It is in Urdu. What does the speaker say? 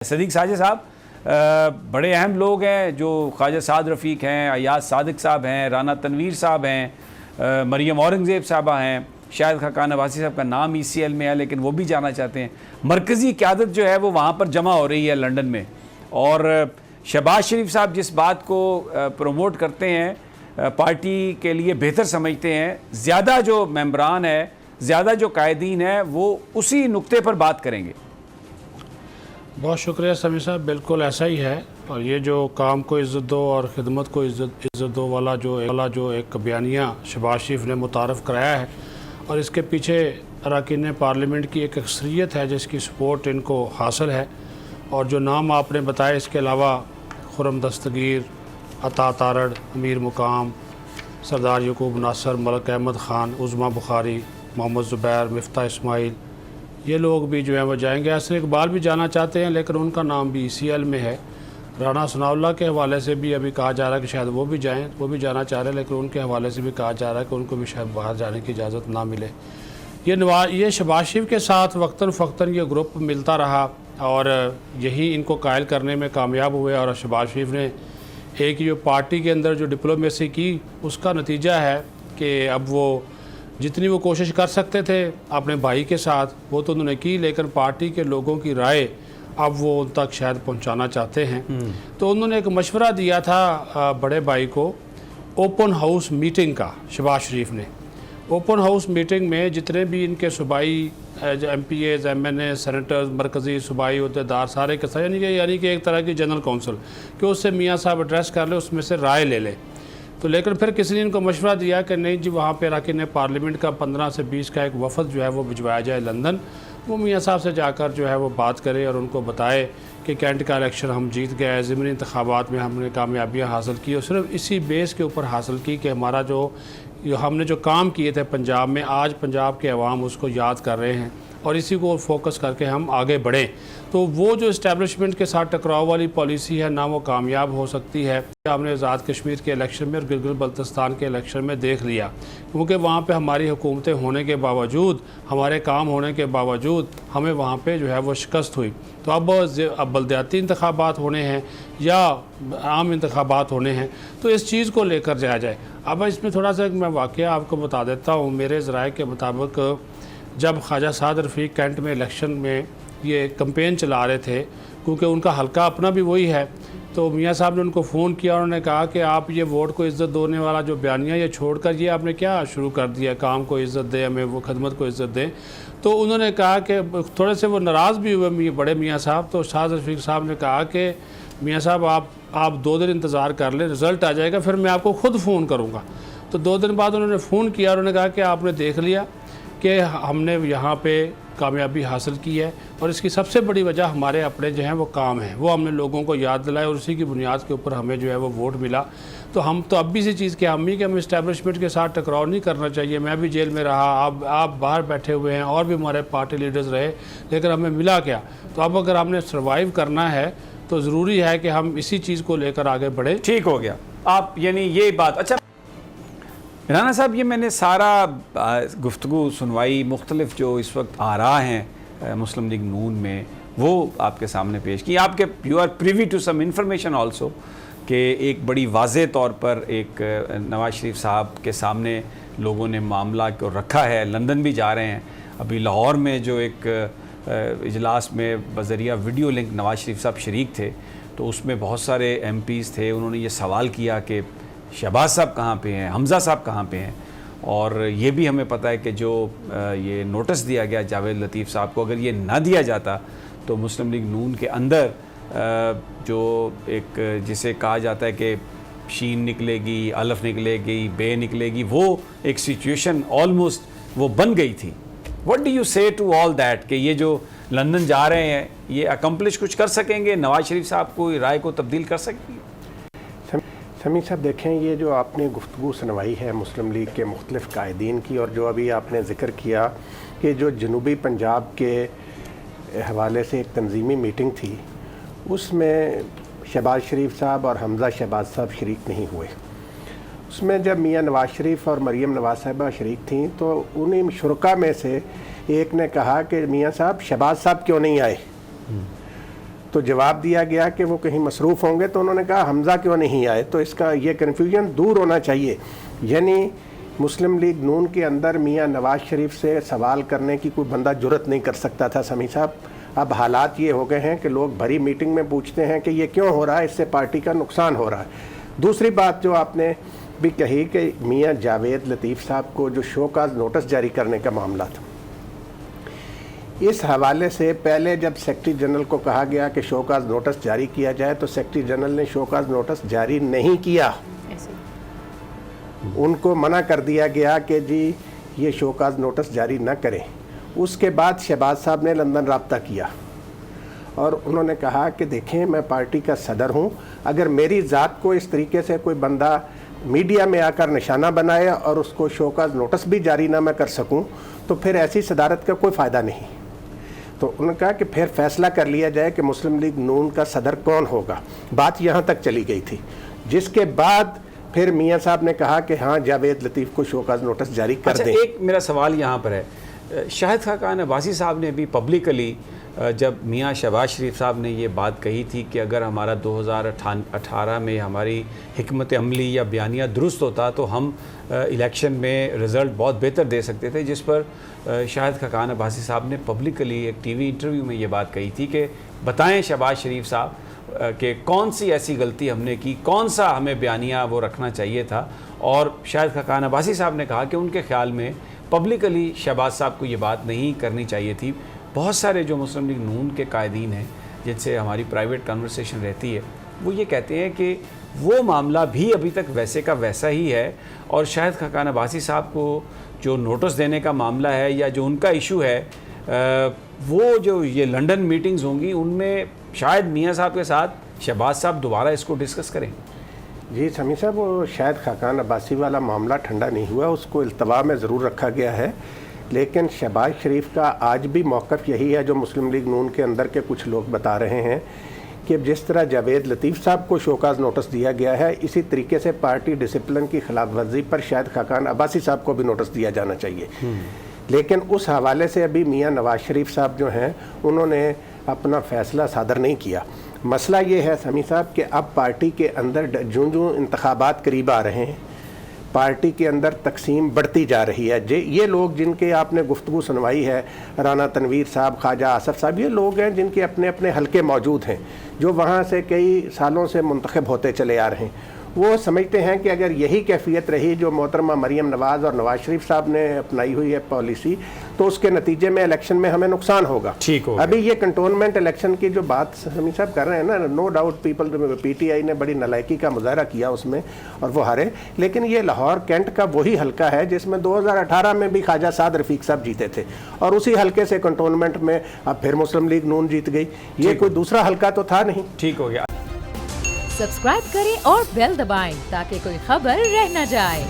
صدیق ساجد صاحب بڑے اہم لوگ ہیں جو خواجہ سعد رفیق ہیں، ایاز صادق صاحب ہیں، رانا تنویر صاحب ہیں، مریم اورنگزیب صاحبہ ہیں، شاہد خاقان عباسی صاحب کا نام ECL میں ہے لیکن وہ بھی جانا چاہتے ہیں۔ مرکزی قیادت جو ہے وہ وہاں پر جمع ہو رہی ہے لنڈن میں، اور شہباز شریف صاحب جس بات کو پروموٹ کرتے ہیں، پارٹی کے لیے بہتر سمجھتے ہیں، زیادہ جو ممبران ہے، زیادہ جو قائدین ہیں وہ اسی نقطے پر بات کریں گے۔ بہت شکریہ سمیع صاحب، بالکل ایسا ہی ہے۔ اور یہ جو کام کو عزت دو اور خدمت کو عزت دو والا جو ایک بیانیہ شہباز شریف نے متعارف کرایا ہے، اور اس کے پیچھے اراکین پارلیمنٹ کی ایک اکثریت ہے جس کی سپورٹ ان کو حاصل ہے۔ اور جو نام آپ نے بتائے اس کے علاوہ خرم دستگیر، عطا تارڑ، امیر مقام، سردار یعقوب ناصر، ملک احمد خان، عظمیٰ بخاری، محمد زبیر، مفتاح اسماعیل، یہ لوگ بھی جو ہیں وہ جائیں گے۔ احسن اقبال بھی جانا چاہتے ہیں لیکن ان کا نام بھی ECL میں ہے۔ رانا ثناء اللہ کے حوالے سے بھی ابھی کہا جا رہا ہے کہ شاید وہ بھی جائیں، وہ بھی جانا چاہ رہے ہیں، لیکن ان کے حوالے سے بھی کہا جا رہا ہے کہ ان کو بھی شاید باہر جانے کی اجازت نہ ملے۔ یہ شہباز شریف کے ساتھ وقتاً فوقتاً یہ گروپ ملتا رہا اور یہی ان کو قائل کرنے میں کامیاب ہوئے، اور شہباز شریف نے ایک جو پارٹی کے اندر جو ڈپلومیسی کی اس کا نتیجہ ہے کہ اب وہ جتنی وہ کوشش کر سکتے تھے اپنے بھائی کے ساتھ وہ تو انہوں نے کی، لیکن پارٹی کے لوگوں کی رائے اب وہ ان تک شاید پہنچانا چاہتے ہیں۔ تو انہوں نے ایک مشورہ دیا تھا بڑے بھائی کو اوپن ہاؤس میٹنگ کا، شہباز شریف نے اوپن ہاؤس میٹنگ میں جتنے بھی ان کے صوبائی MPAs، MNA، سینیٹرز، مرکزی صوبائی عہدیدار سارے کے ساتھ، یعنی کہ ایک طرح کی جنرل کونسل کہ اس سے میاں صاحب ایڈریس کر لے، اس میں سے رائے لے لے۔ تو لیکن پھر کسی نے ان کو مشورہ دیا کہ نہیں جی، وہاں پہ اراکین پارلیمنٹ کا 15 سے 20 کا ایک وفد جو ہے وہ بھجوایا جائے لندن، وہ میاں صاحب سے جا کر جو ہے وہ بات کرے اور ان کو بتائے کہ کینٹ کا الیکشن ہم جیت گئے، ضمنی انتخابات میں ہم نے کامیابیاں حاصل کی، اور صرف اسی بیس کے اوپر حاصل کی کہ ہمارا ہم نے جو کام کیے تھے پنجاب میں، آج پنجاب کے عوام اس کو یاد کر رہے ہیں اور اسی کو فوکس کر کے ہم آگے بڑھیں۔ تو وہ جو اسٹیبلشمنٹ کے ساتھ ٹکراؤ والی پالیسی ہے نہ وہ کامیاب ہو سکتی ہے۔ ہم نے آزاد کشمیر کے الیکشن میں اور گلگت بلتستان کے الیکشن میں دیکھ لیا، کیونکہ وہاں پہ ہماری حکومتیں ہونے کے باوجود، ہمارے کام ہونے کے باوجود ہمیں وہاں پہ جو ہے وہ شکست ہوئی۔ تو اب بلدیاتی انتخابات ہونے ہیں یا عام انتخابات ہونے ہیں تو اس چیز کو لے کر جایا جائے۔ اب اس میں تھوڑا سا میں واقعہ آپ کو بتا دیتا ہوں۔ میرے ذرائع کے مطابق جب خواجہ سعد رفیق کینٹ میں الیکشن میں یہ کمپین چلا رہے تھے، کیونکہ ان کا حلقہ اپنا بھی وہی ہے، تو میاں صاحب نے ان کو فون کیا، انہوں نے کہا کہ آپ یہ ووٹ کو عزت دینے والا جو بیانیہ یہ چھوڑ کر یہ آپ نے کیا شروع کر دیا، کام کو عزت دیں، ہمیں وہ خدمت کو عزت دیں۔ تو انہوں نے کہا کہ تھوڑے سے وہ ناراض بھی ہوئے بڑے میاں صاحب، تو سعد رفیق صاحب نے کہا کہ میاں صاحب آپ 2 دن انتظار کر لیں، رزلٹ آ جائے گا پھر میں آپ کو خود فون کروں گا۔ تو 2 دن بعد انہوں نے فون کیا، انہوں نے کہا کہ آپ نے دیکھ لیا کہ ہم نے یہاں پہ کامیابی حاصل کی ہے، اور اس کی سب سے بڑی وجہ ہمارے اپنے جو ہیں وہ کام ہیں، وہ ہم نے لوگوں کو یاد دلائے اور اسی کی بنیاد کے اوپر ہمیں جو ہے وہ ووٹ ملا۔ تو ہم تو اب بھی اسی چیز کے حامی کہ ہمیں اسٹیبلشمنٹ کے ساتھ ٹکراؤ نہیں کرنا چاہیے۔ میں بھی جیل میں رہا، آپ باہر بیٹھے ہوئے ہیں، اور بھی ہمارے پارٹی لیڈرز رہے، لیکن ہمیں ملا کیا؟ تو اب اگر ہم نے سروائیو کرنا ہے تو ضروری ہے کہ ہم اسی چیز کو لے کر آگے بڑھیں۔ ٹھیک ہو گیا آپ، یعنی یہ بات اچھا رانا صاحب، یہ میں نے سارا گفتگو سنوائی مختلف جو اس وقت آ رہا ہیں مسلم لیگ نون میں وہ آپ کے سامنے پیش کی۔ آپ کے you are privy to some information also کہ ایک بڑی واضح طور پر ایک نواز شریف صاحب کے سامنے لوگوں نے معاملہ کو رکھا ہے، لندن بھی جا رہے ہیں۔ ابھی لاہور میں جو ایک اجلاس میں بذریعہ ویڈیو لنک نواز شریف صاحب شریک تھے، تو اس میں بہت سارے MPs تھے، انہوں نے یہ سوال کیا کہ شہباز صاحب کہاں پہ ہیں، حمزہ صاحب کہاں پہ ہیں، اور یہ بھی ہمیں پتہ ہے کہ جو یہ نوٹس دیا گیا جاوید لطیف صاحب کو، اگر یہ نہ دیا جاتا تو مسلم لیگ نون کے اندر جو ایک جسے کہا جاتا ہے کہ شین نکلے گی، الف نکلے گی، بے نکلے گی، وہ ایک سچویشن آلموسٹ وہ بن گئی تھی۔ واٹ ڈو یو سے ٹو آل دیٹ کہ یہ جو لندن جا رہے ہیں یہ اکمپلش کچھ کر سکیں گے، نواز شریف صاحب کو رائے کو تبدیل کر سکیں گے؟ سمیع صاحب دیکھیں، یہ جو آپ نے گفتگو سنوائی ہے مسلم لیگ کے مختلف قائدین کی، اور جو ابھی آپ نے ذکر کیا کہ جو جنوبی پنجاب کے حوالے سے ایک تنظیمی میٹنگ تھی، اس میں شہباز شریف صاحب اور حمزہ شہباز صاحب شریک نہیں ہوئے۔ اس میں جب میاں نواز شریف اور مریم نواز صاحبہ شریک تھیں تو انہیں شرکا میں سے ایک نے کہا کہ میاں صاحب شہباز صاحب کیوں نہیں آئے؟ تو جواب دیا گیا کہ وہ کہیں مصروف ہوں گے، تو انہوں نے کہا حمزہ کیوں نہیں آئے. تو اس کا یہ کنفیوژن دور ہونا چاہیے. یعنی مسلم لیگ نون کے اندر میاں نواز شریف سے سوال کرنے کی کوئی بندہ جرت نہیں کر سکتا تھا سمیع صاحب. اب حالات یہ ہو گئے ہیں کہ لوگ بھری میٹنگ میں پوچھتے ہیں کہ یہ کیوں ہو رہا ہے، اس سے پارٹی کا نقصان ہو رہا ہے. دوسری بات جو آپ نے بھی کہی کہ میاں جاوید لطیف صاحب کو جو شو کاز نوٹس جاری کرنے کا معاملہ تھا، اس حوالے سے پہلے جب سیکرٹری جنرل کو کہا گیا کہ شو کاز نوٹس جاری کیا جائے تو سیکرٹری جنرل نے شو کاز نوٹس جاری نہیں کیا. ان کو منع کر دیا گیا کہ جی یہ شو کاز نوٹس جاری نہ کریں. اس کے بعد شہباز صاحب نے لندن رابطہ کیا اور انہوں نے کہا کہ دیکھیں میں پارٹی کا صدر ہوں، اگر میری ذات کو اس طریقے سے کوئی بندہ میڈیا میں آ کر نشانہ بنائے اور اس کو شو کاز نوٹس بھی جاری نہ میں کر سکوں تو پھر ایسی صدارت کا کوئی فائدہ نہیں. تو انہوں نے کہا کہ پھر فیصلہ کر لیا جائے کہ مسلم لیگ نون کا صدر کون ہوگا. بات یہاں تک چلی گئی تھی، جس کے بعد پھر میاں صاحب نے کہا کہ ہاں جاوید لطیف کو شو کاز نوٹس جاری کر دیں. ایک میرا سوال یہاں پر ہے، شاہد خاقان عباسی صاحب نے بھی پبلکلی جب میاں شہباز شریف صاحب نے یہ بات کہی تھی کہ اگر ہمارا 2018 میں ہماری حکمت عملی یا بیانیہ درست ہوتا تو ہم الیکشن میں رزلٹ بہت بہتر دے سکتے تھے، جس پر شاہد خاقان عباسی صاحب نے پبلکلی ایک ٹی وی انٹرویو میں یہ بات کہی تھی کہ بتائیں شہباز شریف صاحب کہ کون سی ایسی غلطی ہم نے کی، کون سا ہمیں بیانیہ وہ رکھنا چاہیے تھا. اور شاہد خاقان عباسی صاحب نے کہا کہ ان کے خیال میں پبلکلی شہباز صاحب کو یہ بات نہیں کرنی چاہیے تھی. بہت سارے جو مسلم لیگ نون کے قائدین ہیں جن سے ہماری پرائیویٹ کنورسیشن رہتی ہے وہ یہ کہتے ہیں کہ وہ معاملہ بھی ابھی تک ویسے کا ویسا ہی ہے، اور شاہد خاقان عباسی صاحب کو جو نوٹس دینے کا معاملہ ہے یا جو ان کا ایشو ہے وہ جو یہ لنڈن میٹنگز ہوں گی ان میں شاید میاں صاحب کے ساتھ شہباز صاحب دوبارہ اس کو ڈسکس کریں. جی سمیع صاحب، وہ شاید خاقان عباسی والا معاملہ ٹھنڈا نہیں ہوا، اس کو التوا میں ضرور رکھا گیا ہے. لیکن شہباز شریف کا آج بھی موقف یہی ہے جو مسلم لیگ نون کے اندر کے کچھ لوگ بتا رہے ہیں کہ جس طرح جاوید لطیف صاحب کو شوکاز نوٹس دیا گیا ہے، اسی طریقے سے پارٹی ڈسپلن کی خلاف ورزی پر شاید خاقان عباسی صاحب کو بھی نوٹس دیا جانا چاہیے. لیکن اس حوالے سے ابھی میاں نواز شریف صاحب جو ہیں انہوں نے اپنا فیصلہ صادر نہیں کیا. مسئلہ یہ ہے سمیع صاحب کہ اب پارٹی کے اندر جوں انتخابات قریب آ رہے ہیں پارٹی کے اندر تقسیم بڑھتی جا رہی ہے. یہ لوگ جن کے آپ نے گفتگو سنوائی ہے، رانا تنویر صاحب، خواجہ آصف صاحب، یہ لوگ ہیں جن کے اپنے اپنے حلقے موجود ہیں جو وہاں سے کئی سالوں سے منتخب ہوتے چلے آ رہے ہیں. وہ سمجھتے ہیں کہ اگر یہی کیفیت رہی جو محترمہ مریم نواز اور نواز شریف صاحب نے اپنائی ہوئی ہے پالیسی، تو اس کے نتیجے میں الیکشن میں ہمیں نقصان ہوگا. ابھی یہ کنٹونمنٹ الیکشن کی جو بات سمیع صاحب کر رہے ہیں نا، no doubt people, P T I نے بڑی نالائکی کا مظاہرہ کیا اس میں اور وہ ہارے، لیکن یہ لاہور کینٹ کا وہی حلقہ ہے جس میں 2018 میں بھی خواجہ سعد رفیق صاحب جیتے تھے اور اسی حلقے سے کنٹونمنٹ میں اب پھر مسلم لیگ نون جیت گئی. یہ کوئی دوسرا حلقہ تو تھا نہیں. ٹھیک ہو گیا. سبسکرائب کریں اور بیل دبائیں تاکہ کوئی خبر رہ نہ جائے.